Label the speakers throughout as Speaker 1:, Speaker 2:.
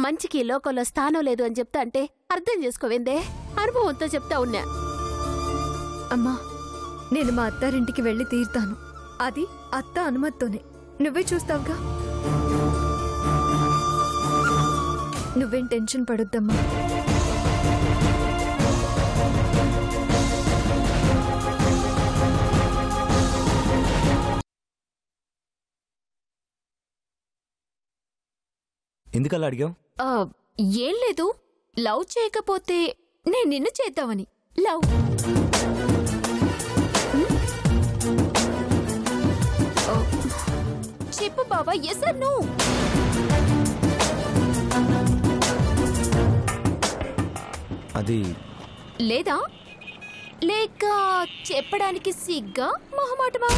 Speaker 1: మంచికి లోకంలో స్థానం లేదు అని చెప్తా అంటే అర్థం చేసుకోవేందే? అనుభవంతో చెప్తా ఉన్నా.
Speaker 2: అమ్మా, నేను మా అత్తారింటికి వెళ్ళి తీరుతాను. అది అత్త అనుమతితోనే. నువ్వే చూస్తావుగా. నువ్వేం టెన్షన్ పడొద్దమ్మా.
Speaker 3: ఎందుకలా అడిగావు?
Speaker 1: ఏం లేదు, లవ్ చేయకపోతే నేను నిన్ను చేద్దామని. లవ్ చెప్పు బాబా. Yes are no?
Speaker 3: అది
Speaker 1: లేదా లేక చెప్పడానికి సిగ్గా, మొహమాటమా?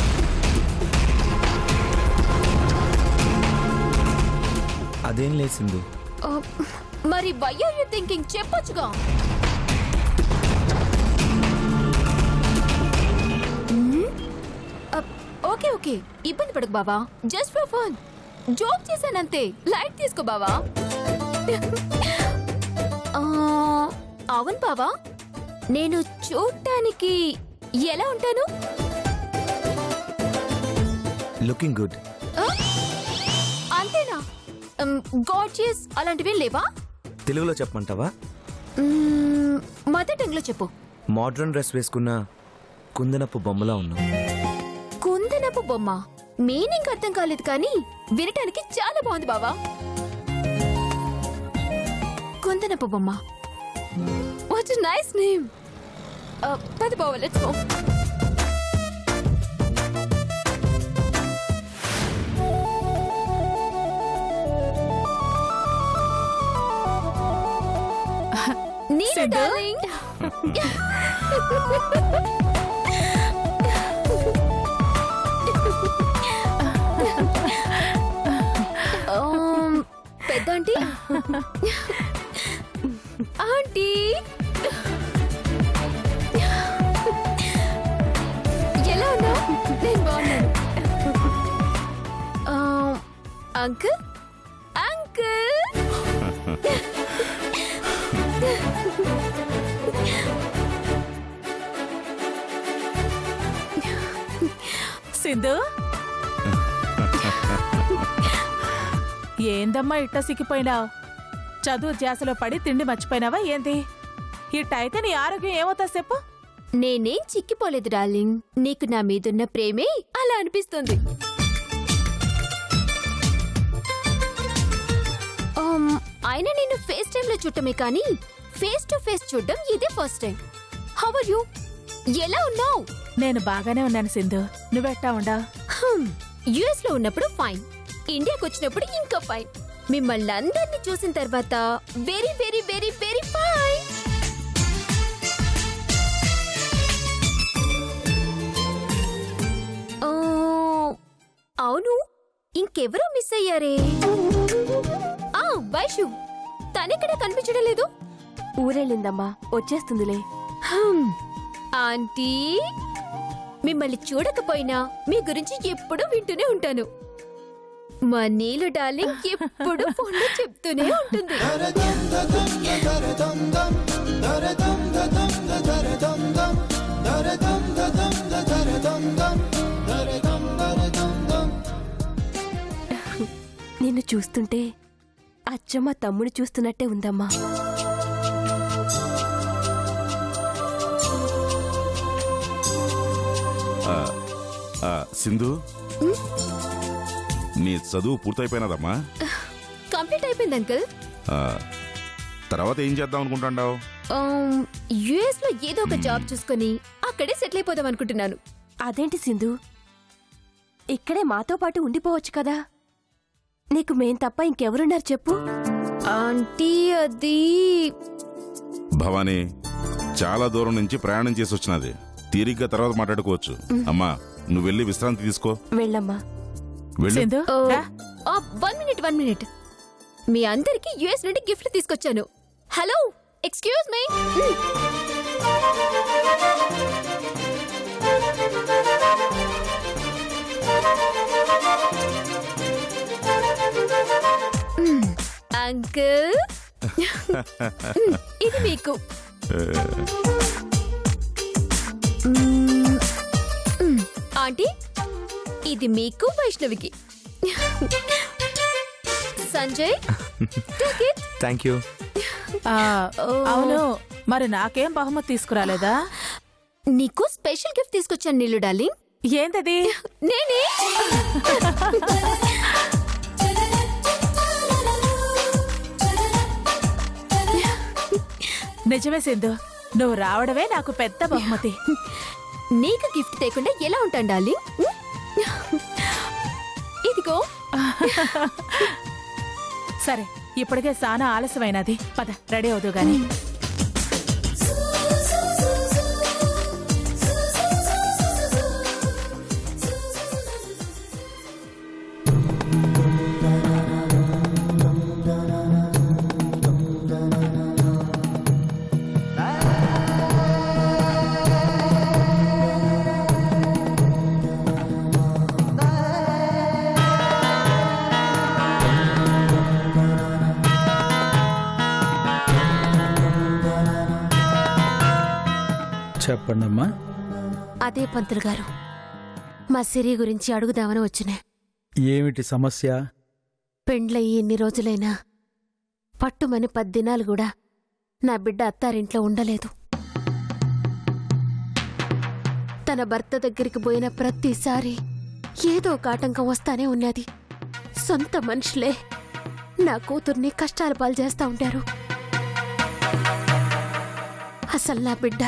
Speaker 3: అదేం లేదు సింధు.
Speaker 1: మరి వై ఆర్ యు థింకింగ్? చెప్పొచ్చుగా. ఓకే ఓకే, ఇబ్బంది పడకు బావా. జస్ట్ ఫర్ ఫన్, జోక్ చేశానంతే. లైట్ తీసుకో బావా. అవును బావా, నేను చూడటానికి ఎలా ఉంటాను?
Speaker 3: Looking good.
Speaker 1: అంతేనా? గార్జియస్ అలాంటివి లేవా?
Speaker 3: తెలుగులో చెప్పమంటావా?
Speaker 1: మదర్ టంగ్ లో చెప్పు.
Speaker 3: మోడ్రన్ డ్రెస్ వేసుకున్న కుందనపు బొమ్మలా ఉన్నావు.
Speaker 1: కుందనపు బొమ్మ మీనింగ్ అర్థం కాలేదు కానీ వినటానికి చాలా బాగుంది బావా. కుందనపు బొమ్మ. What a nice name. పద బావా, లెట్స్ గో. నీరు డార్లింగ్. పెద్ద ఆంటీ. ఆంటీ ఎలా ఉన్నావు? నేను బాగున్నాను. Uncle uncle.
Speaker 4: సింధు, ఏందమ్మా ఇట్ట సిక్కిపోయినావు? చదువు ధ్యాసలో పడి తిండి మర్చిపోయినావా ఏంది? ఇట్టయితే నీ ఆరోగ్యం ఏమవుతా చెప్పు.
Speaker 1: నేనేం చిక్కిపోలేదు డార్లింగ్, నీకు నా మీదున్న ప్రేమే అలా అనిపిస్తుంది. అయినా నేను ఫేస్ టైమ్ లో చూడటమే కానీ ఫేస్ టు ఫేస్ చూడడం ఇదే first time. How are you? ఎలా ఉన్నావు?
Speaker 4: నేను బాగానే ఉన్నాను సింధు, నువ్వెట్టా ఉండా?
Speaker 1: యుఎస్ లో ఉన్నప్పుడు ఫైన్, ఇండియాకి వచ్చినప్పుడు ఇంకా ఫైన్. మిమ్మల్ని అందరినీ చూసిన తర్వాత very very very very fine. అవును, ఇంకెవరో మిస్ అయ్యారే. వైషు, తనెక్కడ కనిపించడం లేదు?
Speaker 5: ఊరెళ్ళిందమ్మా, వచ్చేస్తుందిలే.
Speaker 1: ఆంటీ, మిమ్మల్ని చూడకపోయినా మీ గురించి ఎప్పుడూ వింటూనే ఉంటాను. మా నీలు డార్లింగ్ ఎప్పుడు ఫోన్లో చెప్తూనే ఉంటుంది.
Speaker 5: నిన్ను చూస్తుంటే అచ్చమ్మ తమ్ముడు చూస్తున్నట్టే ఉందమ్మా.
Speaker 6: సింధు, నీ చదువు పూర్తయిపోయినదమ్మా?
Speaker 1: కంప్లీట్ అయిపోయింది అంకుల్.
Speaker 6: తర్వాత ఏం చేద్దాం అనుకుంటాండావు?
Speaker 1: యుఎస్ లో ఏదో ఒక జాబ్ చూసుకుని అక్కడే సెటిల్ అయిపోదాం అనుకుంటున్నాను.
Speaker 5: అదేంటి సింధు, ఇక్కడే మాతో పాటు ఉండిపోవచ్చు కదా. నీకు మేం తప్ప ఇంకెవరున్నారు చెప్పు.
Speaker 1: ఆంటీ, అది
Speaker 6: భవానీ చాలా దూరం నుంచి ప్రయాణం చేసి వచ్చినది. తీరిగ్గా తర్వాత మాట్లాడుకోవచ్చు. అమ్మా, నువ్వు వెళ్ళి విశ్రాంతి తీసుకో.
Speaker 5: వెళ్ళమ్మా.
Speaker 4: సింధు,
Speaker 1: 1 మినిట్. మీ అందరికి యుఎస్ నుండి గిఫ్ట్ తీసుకొచ్చాను. Hello, excuse me. అంకుల్ ఇది మీకు. ఆంటీ ఇది మీకు, వైష్ణవికి. Sanjay
Speaker 3: thank you.
Speaker 4: అవును, మరి నాకేం బహుమతి తీసుకురాలేదా?
Speaker 1: నీకు స్పెషల్ గిఫ్ట్ తీసుకొచ్చాను నీళ్ళు డార్లింగ్.
Speaker 4: ఏంటది?
Speaker 1: నేనే.
Speaker 4: నిజమే సింధు, నువ్వు రావడమే నాకు పెద్ద బహుమతి.
Speaker 1: నీకు గిఫ్ట్ తేకుండా ఎలా ఉంటాను డార్లింగ్? ఇదిగో.
Speaker 4: సరే, ఇప్పటికే చాలా ఆలస్యమైనది, పద రెడీ అవుదు గాని.
Speaker 7: చెప్పండమ్మా.
Speaker 5: అదే పంతులు గారు, మా సిరి గురించి అడుగుదామని వచ్చినా.
Speaker 7: ఏమిటి సమస్య?
Speaker 5: పెండ్లయ్యి ఇన్ని రోజులైనా పట్టుమని 10 దినాలు కూడా నా బిడ్డ అత్తారింట్లో ఉండలేదు. తన భర్త దగ్గరికి పోయిన ప్రతిసారి ఏదో ఒక ఆటంకం వస్తానే ఉన్నది. సొంత మనుషులే నా కూతుర్ని కష్టాల పాలు చేస్తా ఉంటారు. అసలు నా బిడ్డ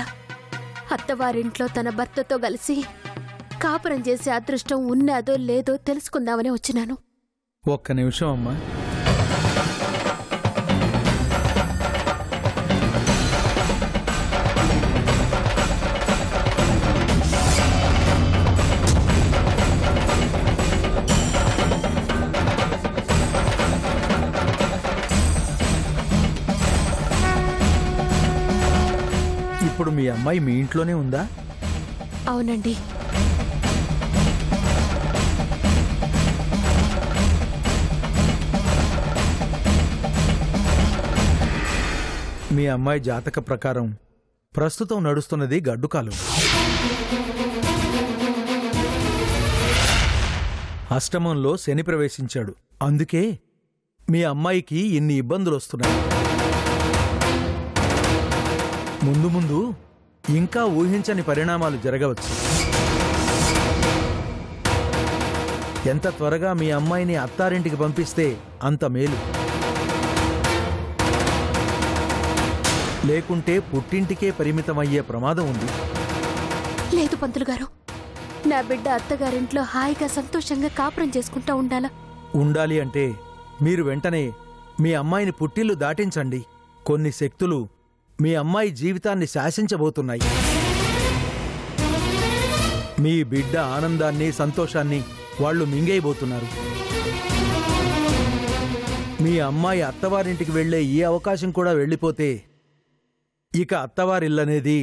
Speaker 5: అత్తవారింట్లో తన భర్తతో కలిసి కాపురం చేసే అదృష్టం ఉన్నాదో లేదో తెలుసుకుందామని వచ్చినాను.
Speaker 7: ఒక్క నిమిషం అమ్మా. ఇప్పుడు మీ అమ్మాయి మీ ఇంట్లోనే ఉందా?
Speaker 5: అవునండి.
Speaker 7: మీ అమ్మాయి జాతక ప్రకారం ప్రస్తుతం నడుస్తున్నది గడ్డుకాలం. అష్టమంలో శని ప్రవేశించాడు. అందుకే మీ అమ్మాయికి ఇన్ని ఇబ్బందులు వస్తున్నాయి. ముందు ముందు ఇంకా ఊహించని పరిణామాలు జరగవచ్చు. ఎంత త్వరగా మీ అమ్మాయిని అత్తారింటికి పంపిస్తే అంత మేలు. లేకుంటే పుట్టింటికే పరిమితమయ్యే ప్రమాదం ఉంది.
Speaker 5: లేదు పంతులు గారు, నా బిడ్డ అత్తగారింట్లో హాయిగా సంతోషంగా కాపురం చేసుకుంటా
Speaker 7: ఉండాలి అంటే మీరు వెంటనే మీ అమ్మాయిని పుట్టిల్లు దాటించండి. కొన్ని శక్తులు మీ అమ్మాయి జీవితాన్ని శాసించబోతున్నాయి. మీ బిడ్డ ఆనందాన్ని సంతోషాన్ని వాళ్ళు మింగేయబోతున్నారు. మీ అమ్మాయి అత్తవారింటికి వెళ్లే ఈ అవకాశం కూడా వెళ్ళిపోతే ఇక అత్తవారిల్లనేది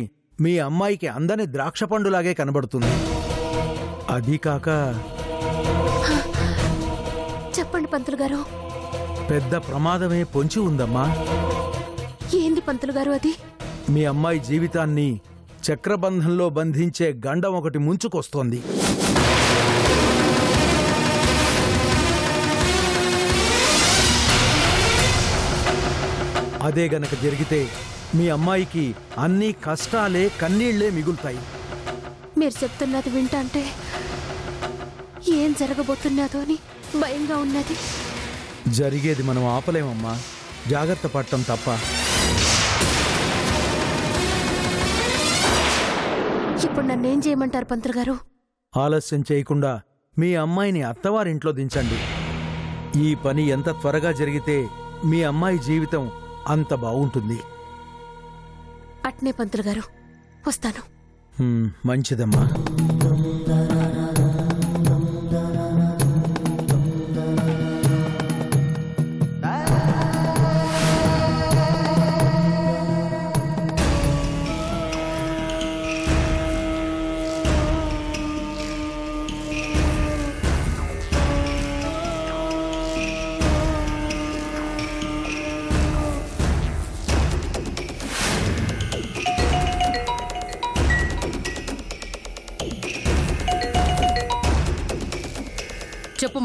Speaker 7: మీ అమ్మాయికి అందని ద్రాక్ష పండులాగే కనబడుతుంది. అదీ కాక
Speaker 5: చెప్పండి పంతులు గారు.
Speaker 7: పెద్ద ప్రమాదమే పొంచి ఉందమ్మా.
Speaker 5: ఏంది పంతులు గారు అది?
Speaker 7: మీ అమ్మాయి జీవితాన్ని చక్రబంధంలో బంధించే గండం ఒకటి ముంచుకొస్తోంది. అదే గనక జరిగితే మీ అమ్మాయికి అన్ని కష్టాలే కన్నీళ్లే మిగులుతాయి.
Speaker 5: మీరు చెప్తున్నది వింటంటే ఏం జరగబోతున్నదో అని భయంగా ఉన్నది.
Speaker 7: జరిగేది మనం ఆపలేమమ్మా. జాగ్రత్త పడటం తప్ప.
Speaker 5: ఇప్పుడు నన్నేం చేయమంటారు పంతులు గారు?
Speaker 7: ఆలస్యం చేయకుండా మీ అమ్మాయిని అత్తవారింట్లో దించండి. ఈ పని ఎంత త్వరగా జరిగితే మీ అమ్మాయి జీవితం అంత బావుంటుంది.
Speaker 5: అట్నే పంతులు గారు, వస్తాను.
Speaker 7: మంచిదమ్మా.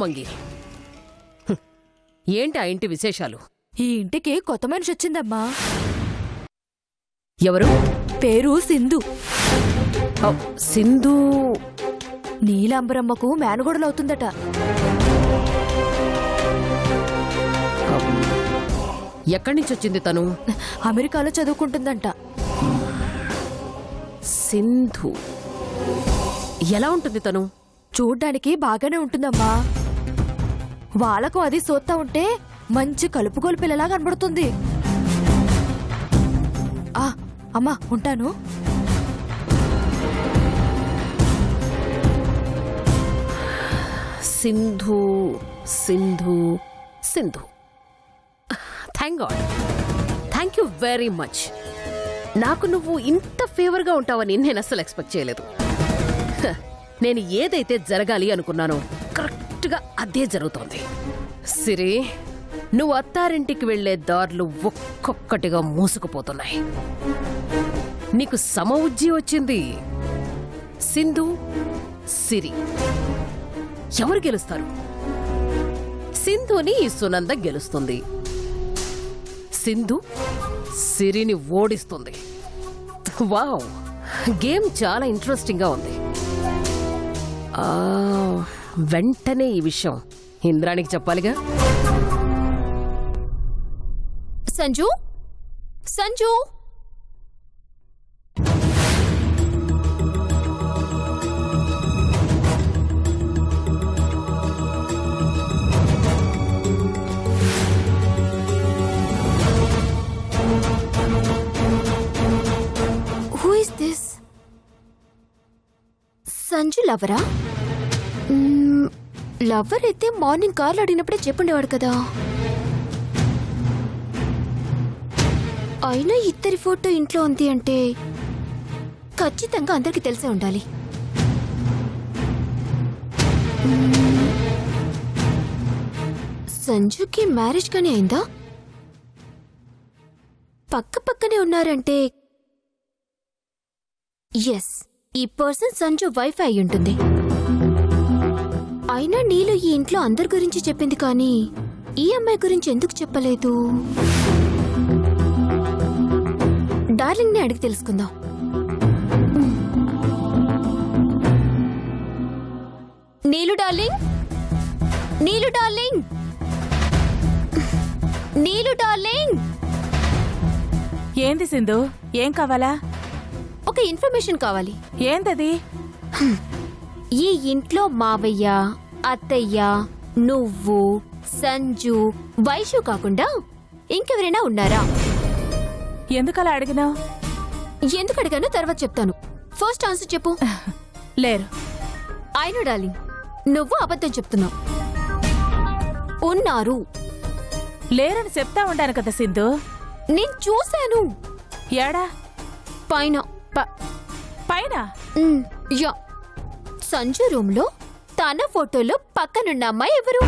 Speaker 8: మంగి. ఏంటి ఆ ఇంటి విశేషాలు?
Speaker 2: ఈ ఇంటికి కొత్త మనిషి వచ్చిందమ్మా.
Speaker 8: ఎవరు?
Speaker 2: పేరు సింధు.
Speaker 8: సింధు.
Speaker 2: నీలాంబరమ్మకు మేనగోడలవుతుందట.
Speaker 8: ఎక్కడి నుంచి వచ్చింది తను?
Speaker 2: అమెరికాలో చదువుకుంటుందంట.
Speaker 8: సింధు ఎలా ఉంటుంది తను?
Speaker 2: చూడ్డానికి బాగానే ఉంటుందమ్మా. వాళ్ళకు అది సోత్తా ఉంటే మంచి కలుపుగోలు పిల్లలా కనబడుతుంది. అమ్మా ఉంటాను.
Speaker 8: Sindhu Sindhu Sindhu. Thank God, thank you very much. నాకు నువ్వు ఇంత ఫేవర్గా ఉంటావని నేను అస్సలు ఎక్స్పెక్ట్ చేయలేదు. నేను ఏదైతే జరగాలి అనుకున్నానో కరెక్ట్గా అదే జరుగుతోంది. సిరి, నువ్వు అత్తారింటికి వెళ్లే దారులు ఒక్కొక్కటిగా మూసుకుపోతున్నాయి. నీకు సమఉజ్జి వచ్చింది. సింధు, సిరి ఎవరు గెలుస్తారు? సింధుని సునంద గెలుస్తుంది. సింధు సిరిని ఓడిస్తుంది. వావ్, గేమ్ చాలా ఇంట్రెస్టింగ్ గా ఉంది. వెంటనే ఈ విషయం ఇంద్రానికి చెప్పాలిగా.
Speaker 1: Sanju, Sanju,
Speaker 5: who is this? Sanju లవరా? లవర్ అయితే మార్నింగ్ కార్లో అడిగినప్పుడే చెప్పుండేవాడు కదా. అయినా ఇద్దరి ఫోటో ఇంట్లో ఉంది అంటే ఖచ్చితంగా అందరికి తెలిసే ఉండాలి. సంజుకి మ్యారేజ్ కానీ అయిందా? పక్క పక్కనే ఉన్నారంటే ఎస్, ఈ పర్సన్ సంజు వైఫ్ అయి ఉంటుంది. అయినా నీలు ఈ ఇంట్లో అందరి గురించి చెప్పింది కానీ ఈ అమ్మాయి గురించి ఎందుకు చెప్పలేదు? డార్లింగ్ ని అడిగి తెలుసుకుందాం.
Speaker 1: నీలు డార్లింగ్, నీలు డార్లింగ్, నీలు డార్లింగ్.
Speaker 4: ఏంది సింధు, ఏం కావాలా?
Speaker 1: ఒక ఇన్ఫర్మేషన్ కావాలి.
Speaker 4: ఏందది?
Speaker 1: ఈ ఇంట్లో మావయ్య, అత్తయ్య, నువ్వు, సంజు, వైషు కాకుండా ఇంకెవరైనా ఉన్నారా?
Speaker 4: ఎందుకలా అడిగినావు?
Speaker 1: ఎందుకు అడిగానో తర్వాత చెప్తాను. ఫస్ట్ ఆన్సర్ చెప్పు.
Speaker 4: లేరు.
Speaker 1: అయినా డార్లింగ్, నువ్వు అబద్ధం చెప్తున్నావు. ఉన్నారు.
Speaker 4: లేరని చెప్తా ఉండాను కదా సింధు.
Speaker 1: నేను చూశాను.
Speaker 4: ఏడా?
Speaker 1: పైన.
Speaker 4: పైన?
Speaker 1: యా, సంజు రూమ్ లో తన ఫోటోలో పక్కనున్న అమ్మాయి ఎవరు?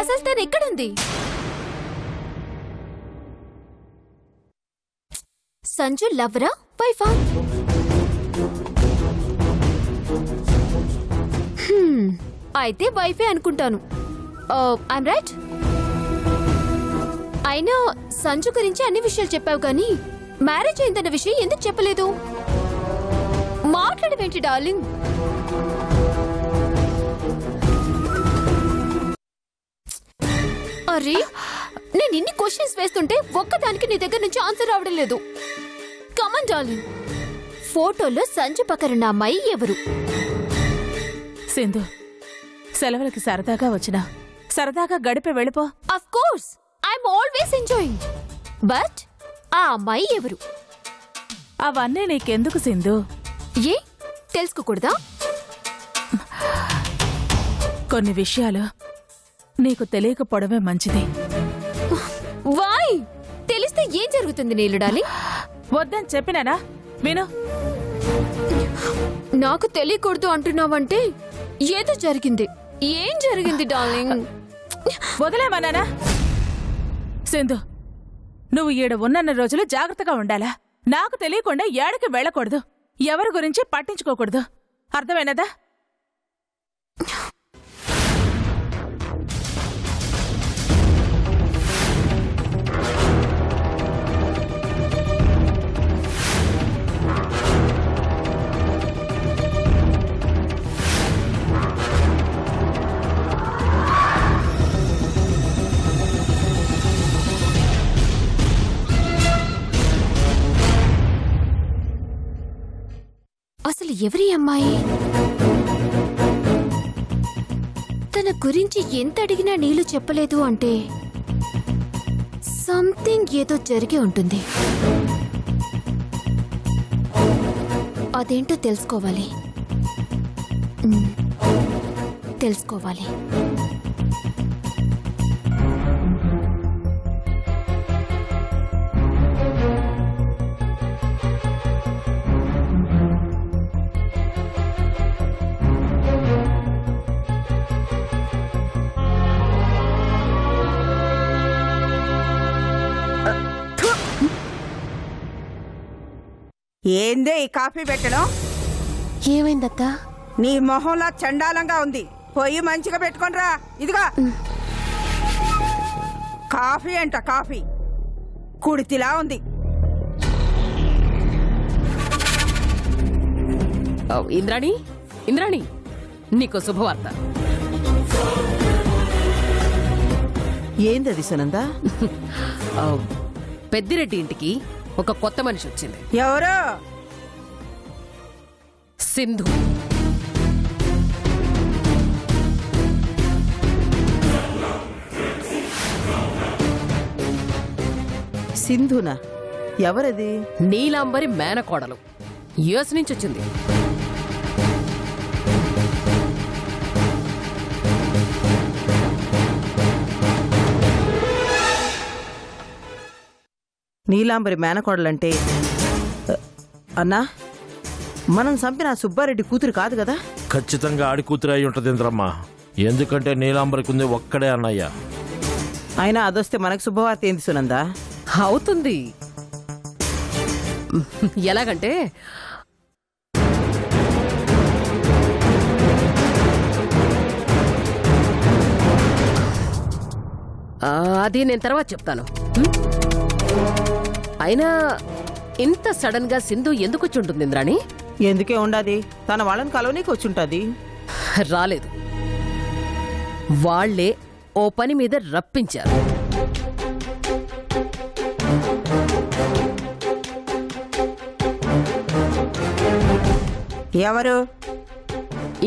Speaker 1: అసలు తను ఎక్కడుంది? సంజు లవరా, వైఫా? అయితే వైఫే అనుకుంటాను. I'm right? అయినా సంజు గురించి అన్ని విషయాలు చెప్పావు కానీ మ్యారేజ్ అయిందన్న విషయం ఎందుకు చెప్పలేదు? మాట్లాడవేంటి డార్లింగ్? అరే, నేను ఇన్ని క్వశ్చన్స్ వేస్తుంటే ఒక్కదానికి నీ దగ్గర నుంచి ఆన్సర్ రావడం లేదు. కమన్ డార్లింగ్, ఫోటోలో సంజు పక్కనున్న అమ్మాయి ఎవరు?
Speaker 4: సింధు, సెలవులకి సరదాగా వచ్చినా సరదాగా గడిపే వెళ్ళిపో.
Speaker 1: Of course, I'm always enjoying. But ఆ అమ్మాయి ఎవరు?
Speaker 4: అవన్నీ నీకెందుకు సింధు?
Speaker 1: ఏ తెలుసుకోకూడదా?
Speaker 4: కొన్ని విషయాలు నీకు తెలియకపోవడమే మంచిది.
Speaker 1: వై? తెలిస్తే ఏం జరుగుతుంది నీళ్ళు డార్లింగ్?
Speaker 4: వద్దని చెప్పినానా? విను.
Speaker 1: నాకు తెలియకూడదు అంటున్నావంటే ఏదో జరిగింది. ఏం జరిగింది డార్లింగ్?
Speaker 4: వదిలేమన్నానా? సింధు, నువ్వు ఈడ ఉన్నన్న రోజులు జాగ్రత్తగా ఉండాలా. నాకు తెలియకుండా ఏడకి వెళ్ళకూడదు, ఎవరి గురించి పట్టించుకోకూడదు. అర్థమైనదా?
Speaker 1: అసలు ఎవరి అమ్మాయి? తన గురించి ఎంత అడిగినా నీళ్ళు చెప్పలేదు అంటే సంథింగ్ ఏదో జరిగి ఉంటుంది. అదేంటో తెలుసుకోవాలి. తెలుసుకోవాలి.
Speaker 9: ఏందే ఈ కాఫీ పెట్టడం?
Speaker 5: ఏమైందత్తా?
Speaker 9: నీ మొహంలా చండాలంగా ఉంది. పొయ్యి మంచిగా పెట్టుకోనరా. ఇదిగా కాఫీ అంట, కాఫీ కుడితిలా ఉంది.
Speaker 8: ఇంద్రాణి, ఇంద్రాణి, నీకు శుభవార్త.
Speaker 9: ఏందది సునందా?
Speaker 8: పెద్దిరెడ్డి ఇంటికి ఒక కొత్త మనిషి వచ్చింది.
Speaker 9: ఎవరో?
Speaker 8: సింధు.
Speaker 9: సింధునా? ఎవరది?
Speaker 8: నీలాంబరి మేనకోడలు, యుఎస్ నుంచి వచ్చింది.
Speaker 9: నీలాంబరి మేనకోడలంటే అన్నా, మనం చంపిన సుబ్బారెడ్డి కూతురు కాదు కదా?
Speaker 10: ఖచ్చితంగా ఆడి కూతురు అయి ఉంటుంది ఇంద్రమ్మ. ఎందుకంటే నీలాంబరికి ఉంది ఒక్కడే అన్నయ్య.
Speaker 9: అయినా అదొస్తే మనకు శుభవార్త ఏంది సునందా?
Speaker 8: అవుతుంది. ఎలాగంటే అది నేను తర్వాత చెప్తాను. అయినా ఇంత సడన్ గా సింధు ఎందుకు వచ్చి ఉంటుంది ఇంద్రాణి?
Speaker 9: ఎందుకే ఉండాది, తన వాళ్ళని కలవనీకి వచ్చుంటది.
Speaker 8: రాలేదు, వాళ్లే ఓ పని మీద రప్పించారు.
Speaker 9: ఎవరు?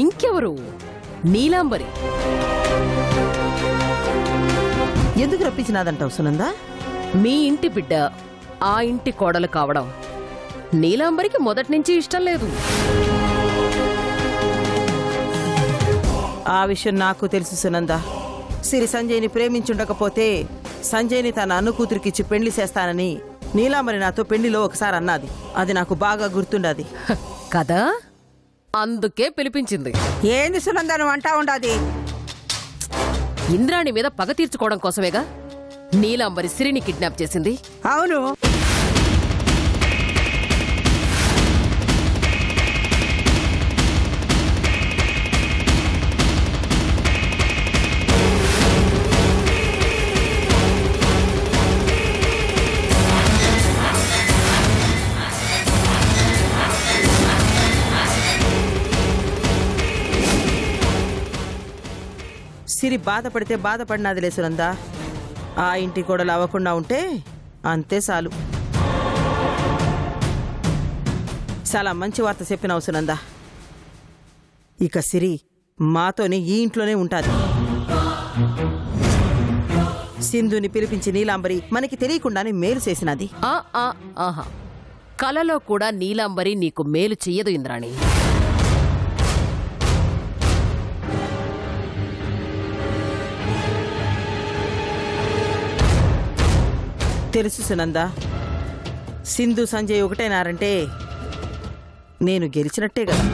Speaker 8: ఇంకెవరు? నీలాంబరి.
Speaker 9: ఎందుకు రప్పించినాదంటావు సునందా?
Speaker 8: మీ ఇంటి బిడ్డ ఆ ఇంటి కోడలు కావడం నీలాంబరికి మొదటి నుంచి ఇష్టం లేదు.
Speaker 9: ఆ విషయం నాకు తెలుసు సునందా. సిరి సంజయ్ని ప్రేమించుండకపోతే సంజయ్ని తన అన్ను కూతురికిచ్చి పెళ్లి చేస్తానని నీలాంబరి నాతో పెళ్లిలో ఒకసారి అన్నది. అది నాకు బాగా గుర్తుండది
Speaker 8: కదా, అందుకే పిలిపించింది.
Speaker 9: ఏంది సునందా నువ్వు అంటా ఉండాది?
Speaker 8: ఇంద్రాణి మీద పగ తీర్చుకోవడం కోసమేగా నీలాంబరి సిరిని కిడ్నాప్ చేసింది.
Speaker 9: అవును. సిరి బాధపడితే బాధపడినదిలే సునందా. ఆ ఇంటి కోడలు అవ్వకుండా ఉంటే అంతే చాలు. చాలా మంచి వార్త చెప్పినావు సునందా. ఇక సిరి మాతోనే ఈ ఇంట్లోనే ఉంటాది. సింధుని పిలిపించి నీలాంబరి మనకి తెలియకుండానే మేలు చేసినది.
Speaker 8: ఆహా, కలలో కూడా నీలాంబరి నీకు మేలు చెయ్యదు ఇంద్రాణి.
Speaker 9: తెలుసు సునందా. సింధు సంజయ్ ఒకటేనారంటే నేను గెలిచినట్టే కదా.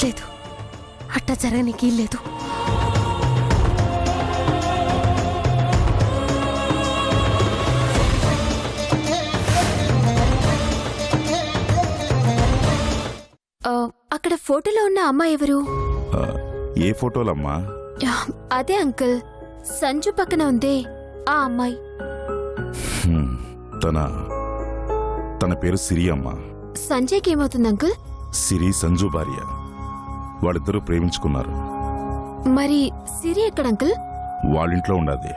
Speaker 5: లేదు, అట్టా జరగనీకి లేదు.
Speaker 1: అక్కడ ఫోటోలో ఉన్న అమ్మాయి ఎవరు?
Speaker 6: ఏ ఫోటోలమ్మా?
Speaker 1: అదే అంకుల్, సంజు పక్కన ఉందే ఆ అమ్మాయి.
Speaker 6: తన పేరు సిరి అమ్మా.
Speaker 1: సంజయ్కి ఏమవుతుంది అంకుల్?
Speaker 6: సిరి సంజు భార్య. వాళ్ళిద్దరూ ప్రేమించుకున్నారు.
Speaker 1: మరి సిరి ఎక్కడ అంకుల్?
Speaker 6: వాళ్ళింట్లో ఉండదు.